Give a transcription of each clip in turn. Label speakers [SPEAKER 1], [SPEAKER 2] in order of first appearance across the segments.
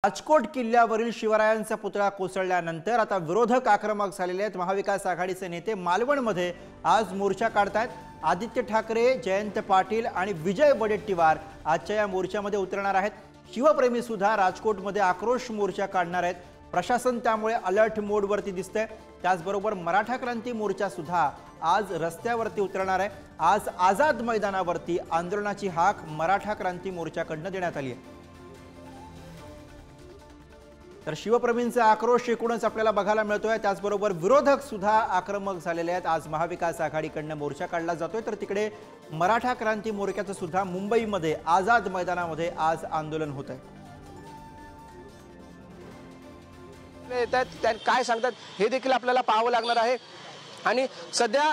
[SPEAKER 1] राजकोट किल्ल्यावरील शिवरायांचा पुतळा कोसळल्यानंतर आता विरोधक आक्रमक झालेले आहेत। महाविकास आघाडीचे नेते मालवणमध्ये आज मोर्चा काढतायत। आदित्य ठाकरे, जयंत पाटील आणि विजय वडेट्टीवार आजच्या या मोर्चामध्ये उतरणार आहेत। शिवप्रेमी सुद्धा राजकोटमध्ये आक्रोश मोर्चा काढणार आहेत। प्रशासन त्यामुळे अलर्ट मोडवरती दिसतंय। त्याचबरोबर मराठा क्रांती मोर्चा सुद्धा आज रस्त्यावरती उतरणार आहे। आज आझाद मैदानावरती आंदोलनाची हाक मराठा क्रांती मोर्चाकडून देण्यात आली आहे। तर शिवप्रेमींचा आक्रोश एकूणच आपल्याला बघायला मिळतोय। त्याचबरोबर विरोधक सुद्धा आक्रमक झालेले आहेत। आज महाविकास आघाडीकडून मोर्चा काढला जातोय, तर तिकडे मराठा क्रांती मोर्चाचं सुद्धा मुंबईमध्ये आझाद मैदानामध्ये आज आंदोलन होत आहे।
[SPEAKER 2] काय सांगतात हे देखील आपल्याला पाहावं लागणार आहे। आणि सध्या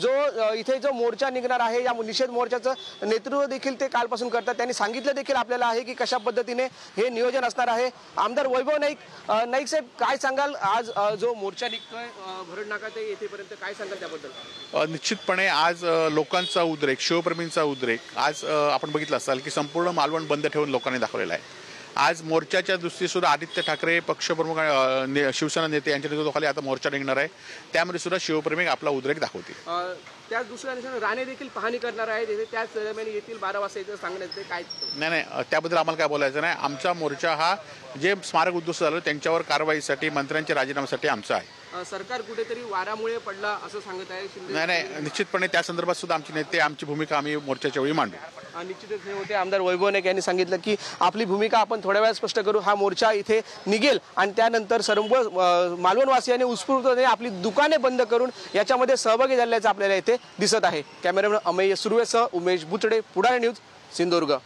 [SPEAKER 2] जो इथे जो मोर्चा निघणार आहे, या निषेध मोर्चाचं नेतृत्व देखील ते कालपासून करतात। त्यांनी सांगितलं देखील आपल्याला आहे की कशा पद्धतीने हे नियोजन असणार आहे। आमदार वैभव नाईक साहेब, काय सांगाल आज जो मोर्चा निघतोय भरड नाका ते येथेपर्यंत, काय सांगाल त्याबद्दल?
[SPEAKER 3] निश्चितपणे आज लोकांचा उद्रेक, शिवप्रेमींचा उद्रेक आज आपण बघितलं असाल की संपूर्ण मालवण बंद ठेवून लोकांनी दाखवलेला आहे। आज मोर्चाच्या दृष्टीने सुद्धा आदित्य ठाकरे पक्षप्रमुख शिवसेना नेते यांच्या नेतृत्वाखाली आता मोर्चा निघणार आहे। त्यामध्ये सुद्धा शिवप्रेमी आपला उद्रेक दाखवतील।
[SPEAKER 2] त्याच दुसऱ्या दिवशी राणे देखील पाहणी करणार आहेत। त्याच दरम्यान येथील 12 वाजता इथं सांगण्यात काय
[SPEAKER 3] नाही, त्याबद्दल आम्हाला काय बोलायचं नाही। आमचा मोर्चा हा जे स्मारक उद्ध्वस्त झालं त्यांच्यावर कारवाईसाठी, मंत्र्यांच्या राजीनाम्यासाठी आमचा आहे।
[SPEAKER 2] सरकार कुठेतरी वारामुळे पडला असं सांगत आहे।
[SPEAKER 3] नाही, निश्चितपणे त्या संदर्भात सुद्धा आमचे नेते, आमची भूमिका आम्ही मोर्चाच्या वेळी मांडू।
[SPEAKER 2] निश्चितच हे होते आमदार वैभव नाईक यांनी सांगितलं की आपली भूमिका आपण थोड्या वेळात स्पष्ट करू। हा मोर्चा इथे निघेल आणि त्यानंतर सर्व मालवणवासियांनी उत्स्फूर्तपणे आपली दुकाने बंद करून याच्यामध्ये सहभागी झाल्याचं आपल्याला इथे दिसत आहे। कॅमेरामॅन अमेय सुर्वेसह उमेश बुचडे, पुढारी न्यूज, सिंधुदुर्ग।